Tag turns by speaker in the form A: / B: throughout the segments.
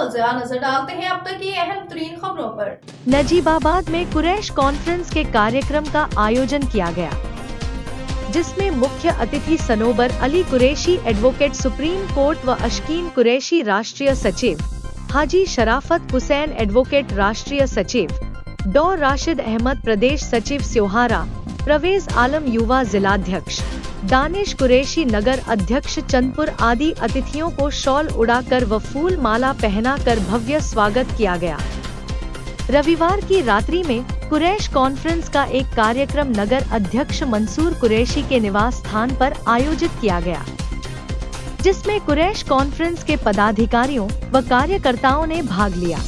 A: मुतज़िया नजर डालते हैं अब तक की अहम तरीन खबरों पर।
B: नजीबाबाद में कुरैश कॉन्फ्रेंस के कार्यक्रम का आयोजन किया गया, जिसमें मुख्य अतिथि Sanobar Ali Qureshi advocate supreme court व अशकीन कुरैशी राष्ट्रीय सचिव, हाजी शराफत हुसैन एडवोकेट राष्ट्रीय सचिव, डॉ राशिद अहमद प्रदेश सचिव स्योहारा, परवेज आलम युवा जिलाध्यक्ष, दानिश कुरैशी नगर अध्यक्ष चंदपुर आदि अतिथियों को शॉल उड़ाकर व फूल माला पहनाकर भव्य स्वागत किया गया। रविवार की रात्रि में कुरैश कॉन्फ्रेंस का एक कार्यक्रम नगर अध्यक्ष मंसूर कुरैशी के निवास स्थान पर आयोजित किया गया, जिसमें कुरैश कॉन्फ्रेंस के पदाधिकारियों व कार्यकर्ताओं ने भाग लिया।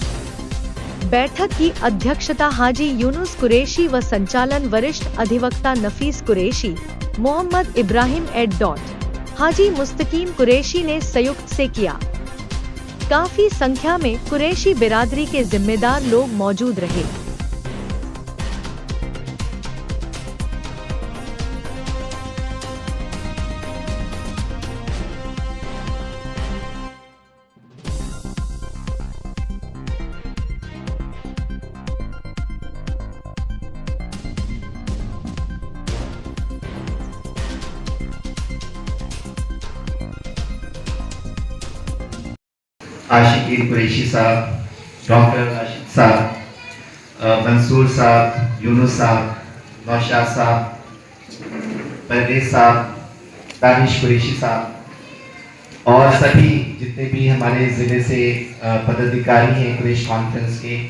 B: बैठक की अध्यक्षता हाजी यूनुस कुरैशी व संचालन वरिष्ठ अधिवक्ता नफीस कुरैशी, मोहम्मद इब्राहिम हाजी मुस्तकीम कुरैशी ने संयुक्त से किया। काफी संख्या में कुरैशी बिरादरी के जिम्मेदार लोग मौजूद रहे।
C: आशिकीन कुरैशी साहब, डॉक्टर राशिद साहब, मंसूर साहब, यूनुस साहब, नौशाद साहब, परवेज साहब, दानिश कुरैशी साहब और सभी जितने भी हमारे ज़िले से पदाधिकारी हैं कुरैश कॉन्फ्रेंस के,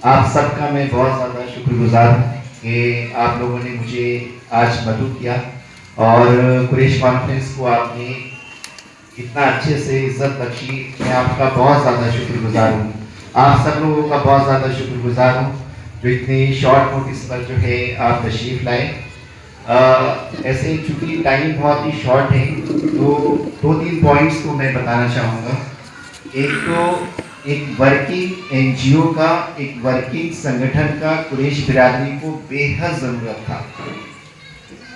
C: आप सबका मैं बहुत ज़्यादा शुक्रगुजार हूँ कि आप लोगों ने मुझे आज मदद किया और कुरैश कॉन्फ्रेंस को आपने इतना अच्छे से इज्जत बख्शी। मैं आपका बहुत ज़्यादा शुक्रगुजार हूँ। आप सब लोगों का बहुत ज़्यादा शुक्रगुजार हूँ जो इतनी शॉर्ट नोटिस पर जो है आप तशरीफ़ लाए। ऐसे चूँकि टाइम बहुत ही शॉर्ट है तो 2-3 पॉइंट्स को मैं बताना चाहूँगा। एक तो एक वर्किंग एनजीओ का, एक वर्किंग संगठन का कुरैश बिरादरी को बेहद ज़रूरत था,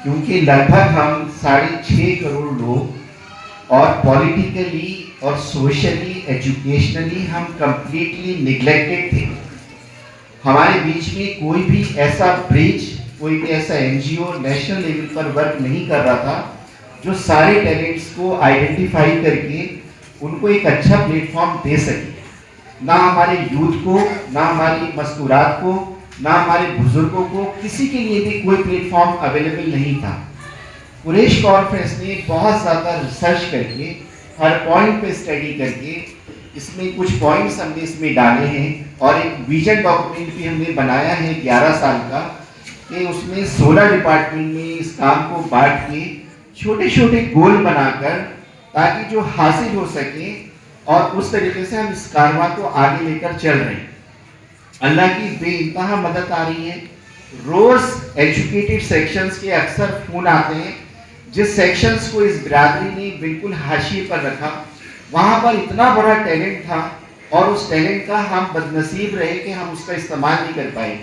C: क्योंकि लगभग हम 6.5 करोड़ लोग और पॉलिटिकली और सोशली एजुकेशनली हम कंप्लीटली निगलेक्टेड थे। हमारे बीच में कोई भी ऐसा ब्रिज, कोई भी ऐसा एनजीओ नेशनल लेवल पर वर्क नहीं कर रहा था जो सारे टैलेंट्स को आइडेंटिफाई करके उनको एक अच्छा प्लेटफॉर्म दे सके। ना हमारे यूथ को, ना हमारी मस्तूरात को, ना हमारे बुजुर्गों को, किसी के लिए भी कोई प्लेटफॉर्म अवेलेबल नहीं था। कुरैश कॉन्फ्रेंस ने बहुत ज़्यादा रिसर्च करके, हर पॉइंट पे स्टडी करके, इसमें कुछ पॉइंट्स हमने इसमें डाले हैं और एक विजन डॉक्यूमेंट भी हमने बनाया है 11 साल का, कि उसमें 16 डिपार्टमेंट में इस काम को बांट के छोटे छोटे गोल बनाकर, ताकि जो हासिल हो सके और उस तरीके से हम इस कारवां को आगे लेकर चल रहे हैं। अल्लाह की बेइंतहा मदद आ रही है। रोज एजुकेटेड सेक्शंस के अक्सर फोन आते हैं, जिस सेक्शंस को इस बिरादरी ने बिल्कुल हाशिए पर रखा, वहाँ पर इतना बड़ा टैलेंट था और उस टैलेंट का हम बदनसीब रहे कि हम उसका इस्तेमाल नहीं कर पाए।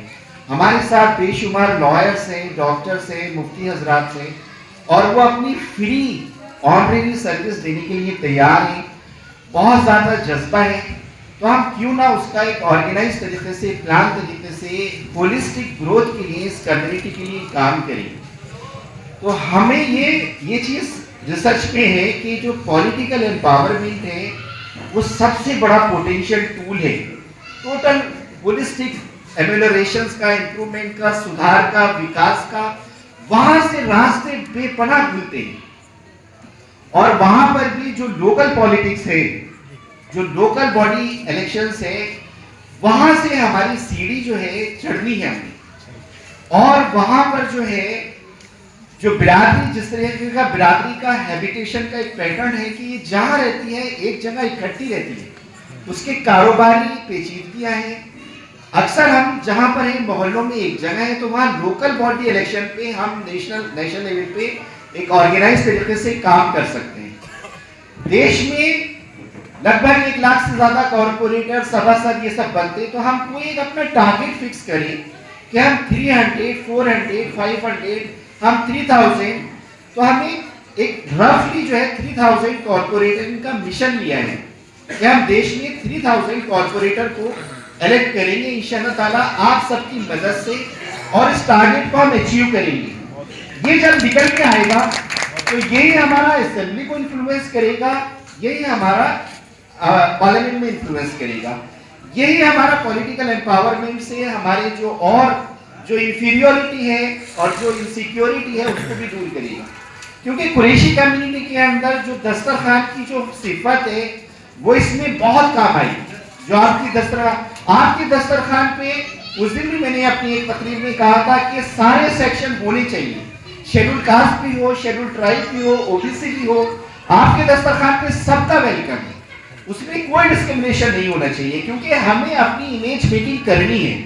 C: हमारे साथ बेशुमार लॉयर्स हैं, डॉक्टर्स हैं, मुफ्ती हजरात हैं और वो अपनी फ्री ऑनरेरी सर्विस देने के लिए तैयार हैं। बहुत ज़्यादा जज्बा है, तो हम क्यों ना उसका एक ऑर्गेनाइज तरीके से, प्लान तरीके से, होलिस्टिक ग्रोथ के लिए, इस कम्युनिटी के लिए काम करें। तो हमें ये चीज़ रिसर्च में है कि जो पॉलिटिकल एम्पावरमेंट है वो सबसे बड़ा पोटेंशियल टूल है टोटल होलिस्टिक एमेलियोरेशंस का, इम्प्रूवमेंट का, सुधार का, विकास का। वहाँ से रास्ते बेपनाह खुलते हैं और वहाँ पर भी जो लोकल पॉलिटिक्स है, जो लोकल बॉडी इलेक्शंस है, वहाँ से हमारी सीढ़ी जो है चढ़नी है हमें। और वहाँ पर जो है जो बिरादरी, जिस तरीके का बिरादरी का हैबिटेशन का एक पैटर्न है कि ये जहाँ रहती है एक जगह इकट्ठी रहती है, उसके कारोबारी पेचीदगियाँ हैं। अक्सर हम जहाँ पर हैं मोहल्लों में एक जगह है, तो वहाँ लोकल बॉडी इलेक्शन पे हम नेशनल लेवल पे एक ऑर्गेनाइज तरीके से काम कर सकते हैं। देश में लगभग 1 लाख से ज़्यादा कॉर्पोरेटर, सभासद ये सब बनते, तो हम कोई एक अपना टारगेट फिक्स करें कि हम 300, 400, 500, हम 3000, तो हमें एक रफली जो है 3000 कॉर्पोरेटर का मिशन लिया है कि हम देश में 3000 कॉर्पोरेटर को इलेक्ट करेंगे इंशाअल्लाह ताला आप सबकी मदद से, और इस टारगेट को हम अचीव करेंगे। ये जब निकल के आएगा तो यही हमारा असेंबली को इन्फ्लुएंस करेगा, यही हमारा पार्लियामेंट में इन्फ्लुएंस करेगा, यही हमारा पॉलिटिकल एम्पावरमेंट से हमारे जो इंफीरियोरिटी है और जो इनसिक्योरिटी है उसको भी दूर करेगा। क्योंकि कुरैशी कम्युनिटी के अंदर जो दस्तरखान की जो सिफत है वो इसमें बहुत काम आई। जो आपकी दस्तरखान पे उस दिन भी मैंने अपनी एक तकरीर में कहा था कि सारे सेक्शन होने चाहिए, शेड्यूल कास्ट भी हो, शेड्यूल ट्राइब भी हो, ओबीसी भी हो, आपके दस्तरखान पे सबका वेलकम है, उसमें कोई डिस्क्रिमिनेशन नहीं होना चाहिए। क्योंकि हमें अपनी इमेज मेकिंग करनी है।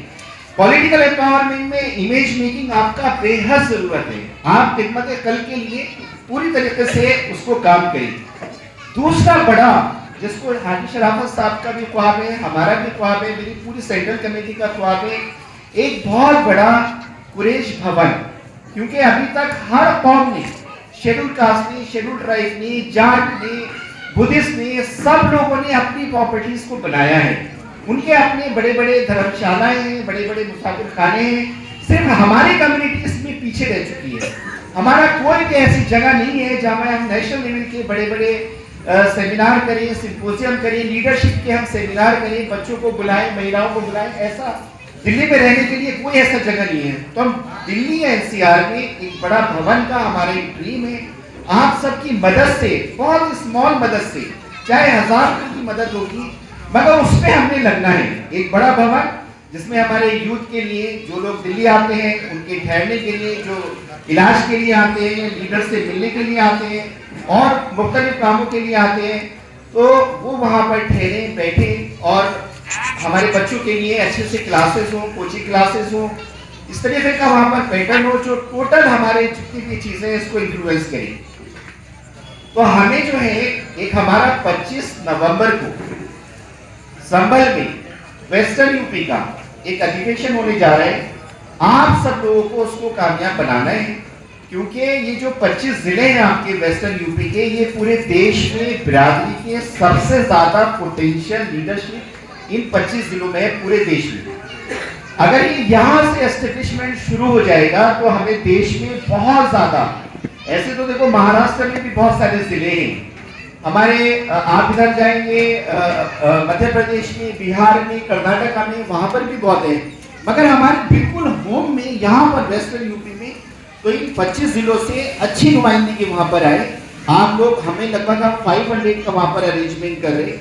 C: पॉलिटिकल एम्पावरमेंट में इमेज मेकिंग आपका बेहद जरूरत है। आप खिदमत कल के लिए पूरी तरीके से उसको काम करें। दूसरा बड़ा जिसको हाजी शराफत साहब का भी ख्वाब है, हमारा भी ख्वाब है, मेरी पूरी सेंट्रल कमेटी का ख्वाब है, एक बहुत बड़ा कुरैश भवन। क्योंकि अभी तक हर कौम ने, शेड्यूल कास्ट ने, शेड्यूल ट्राइब ने, जाट ने, बुद्धिस्ट ने, सब लोगों ने अपनी प्रॉपर्टीज को बनाया है। उनके अपने बड़े बड़े धर्मशालाएं हैं, बड़े बड़े मुसाफिर खाने हैं। सिर्फ हमारी कम्युनिटी इसमें पीछे रह चुकी है। हमारा कोई भी ऐसी जगह नहीं है जहां हम नेशनल लेवल के बड़े बड़े सेमिनार करें, सिंपोजियम करें, लीडरशिप के हम सेमिनार करें, बच्चों को बुलाएं, महिलाओं को बुलाएं। ऐसा दिल्ली में रहने के लिए कोई ऐसा जगह नहीं है। तो हम दिल्ली या एनसीआर में एक बड़ा भवन का हमारा एक ड्रीम है। आप सबकी मदद से, बहुत स्मॉल मदद से, चाहे 1000 रुपये की मदद होगी, मगर उस पर हमने लगना है। एक बड़ा भवन जिसमें हमारे यूथ के लिए, जो लोग दिल्ली आते हैं उनके ठहरने के लिए, जो इलाज के लिए आते हैं, लीडर से मिलने के लिए आते हैं और मुख्तलिफ कामों के लिए आते हैं, तो वो वहाँ पर ठहरे, बैठे, और हमारे बच्चों के लिए अच्छे से क्लासेस हो, कोचिंग क्लासेस हो, इस तरीके का वहाँ पर पैटर्न हो जो टोटल हमारे जितनी भी चीज़ें इसको इन्फ्लुएंस करें। तो हमें जो है एक हमारा 25 नवंबर को संभल में वेस्टर्न यूपी का एक अधिवेशन होने जा रहा है। आप सब लोगों को उसको कामयाब बनाना है। क्योंकि ये जो 25 जिले हैं आपके वेस्टर्न यूपी के, ये पूरे देश में बिरादरी के सबसे ज्यादा पोटेंशियल लीडरशिप इन 25 जिलों में है पूरे देश में। अगर ये यहाँ से एस्टेब्लिशमेंट शुरू हो जाएगा तो हमें देश में बहुत ज्यादा, ऐसे तो देखो महाराष्ट्र में भी बहुत सारे जिले हैं हमारे, आप इधर जाएंगे मध्य प्रदेश में, बिहार में, कर्नाटका में, वहां पर भी बहुत है, मगर हमारे बिल्कुल होम में यहाँ पर वेस्टर्न यूपी में, तो इन 25 जिलों से अच्छी नुमाइंदगी वहां पर आए। आप लोग, हमें लगभग हम 500 का वहां पर अरेंजमेंट कर रहे,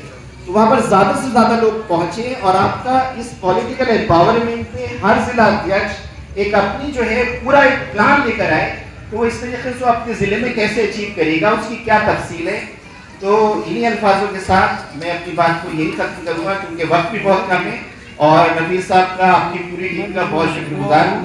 C: तो वहां पर ज्यादा से ज्यादा लोग पहुंचे और आपका इस पॉलिटिकल एम्पावरमेंट में हर जिला अध्यक्ष एक अपनी जो है पूरा एक प्लान लेकर आए, तो इस तरीके से अपने जिले में कैसे अचीव करेगा, उसकी क्या तफसील है। तो इन्हीं अल्फाजों के साथ मैं अपनी बात को यही खत्म करूंगा, क्योंकि वक्त भी बहुत कम है, और नबीर साहब का, अपनी पूरी टीम का बहुत शुक्रगुजार हूँ।